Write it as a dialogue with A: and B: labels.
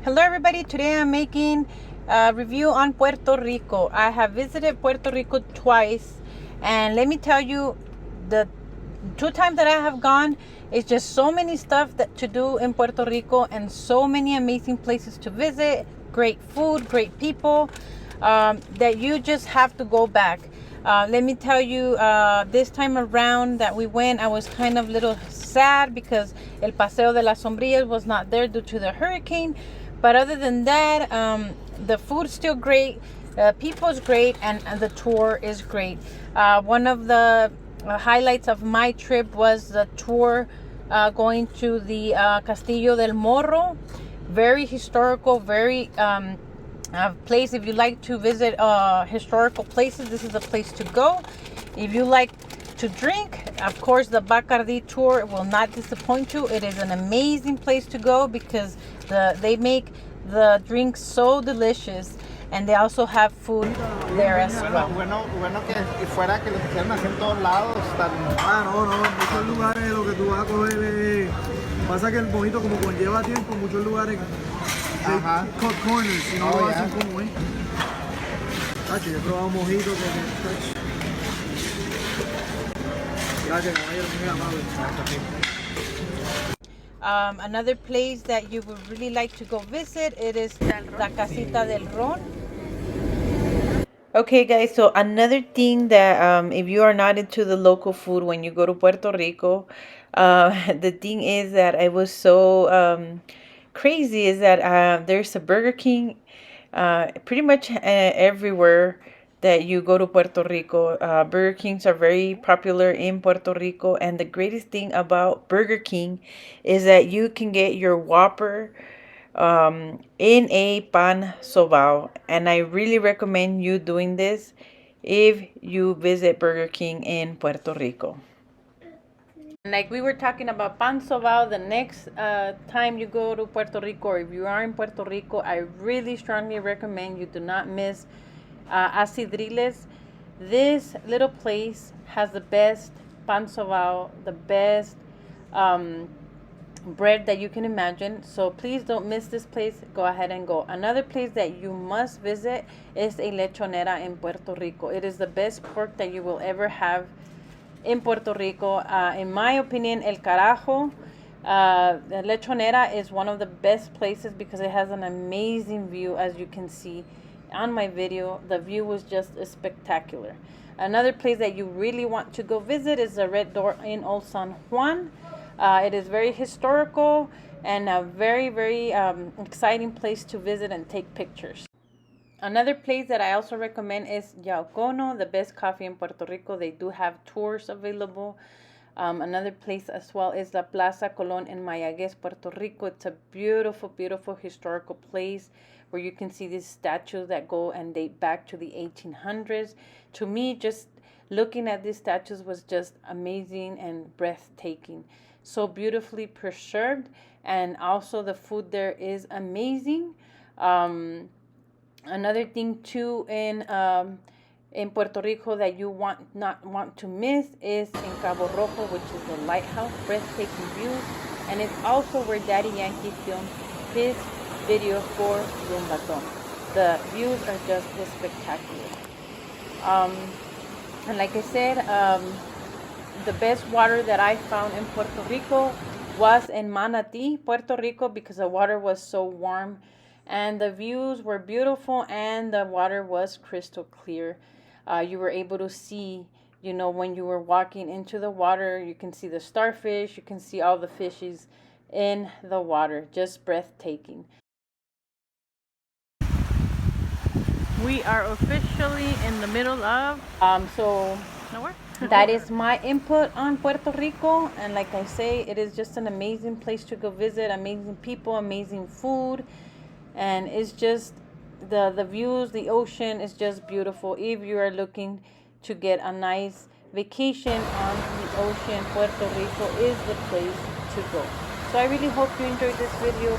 A: Hello everybody, today I'm making a review on Puerto Rico. I have visited Puerto Rico twice, and let me tell you, the 2 times that I have gone, it's just so many stuff to do in Puerto Rico and so many amazing places to visit, great food, great people, that you just have to go back. Let me tell you, this time around that we went, I was kind of a little sad because El Paseo de las Sombrillas was not there due to the hurricane. But other than that, the food's still great, people's great, and the tour is great. One of the highlights of my trip was the tour going to the Castillo del Morro. Very historical, very place. If you like to visit historical places, this is the place to go. If you like to drink, of course, the Bacardi tour will not disappoint you. It is an amazing place to go because they make the drinks so delicious, and they also have food there as well.
B: Bueno que fuera que lo pusieran así en todos lados.
C: No, muchos lugares lo que tú vas a coger pasa que el mojito como conlleva tiempo, muchos lugares cut corners, si no lo hacen como es. Yo he probado mojito que
A: another place that you would really like to go visit, it is La Casita del Ron. Okay guys, so another thing that if you are not into the local food when you go to Puerto Rico, the thing is that it was so crazy is that there's a Burger King pretty much everywhere that you go to Puerto Rico. Burger Kings are very popular in Puerto Rico, and the greatest thing about Burger King is that you can get your Whopper in a pan sobao, and I really recommend you doing this if you visit Burger King in Puerto Rico. Like we were talking about pan sobao, the next time you go to Puerto Rico, or if you are in Puerto Rico, I really strongly recommend you do not miss Acidriles. This little place has the best pan sobao, the best bread that you can imagine. So please don't miss this place. Go ahead and go. Another place that you must visit is a lechonera in Puerto Rico. It is the best pork that you will ever have in Puerto Rico. In my opinion, El Carajo, the lechonera is one of the best places because it has an amazing view. As you can see on my video, the view was just spectacular. Another place that you really want to go visit is the Red Door in Old San Juan. It is very historical and a very, very exciting place to visit and take pictures. Another place that I also recommend is Yaucono, the best coffee in Puerto Rico. They do have tours available. Another place as well is La Plaza Colón in Mayagüez, Puerto Rico. It's a beautiful, beautiful historical place where you can see these statues that go and date back to the 1800s. To me, just looking at these statues was just amazing and breathtaking. So beautifully preserved, and also the food there is amazing. Another thing too in Puerto Rico that you not want to miss is in Cabo Rojo, which is the lighthouse, breathtaking views, and it's also where Daddy Yankee filmed his video for Rumbatón. The views are just spectacular. And like I said, the best water that I found in Puerto Rico was in Manatí, Puerto Rico, because the water was so warm and the views were beautiful and the water was crystal clear. You were able to see, when you were walking into the water, you can see the starfish, you can see all the fishes in the water. Just breathtaking. We are officially in the middle of nowhere. That is my input on Puerto Rico, and like I say, it is just an amazing place to go visit, amazing people, amazing food, and it's just the views, the ocean is just beautiful. If you are looking to get a nice vacation on the ocean, Puerto Rico is the place to go. So I really hope you enjoyed this video.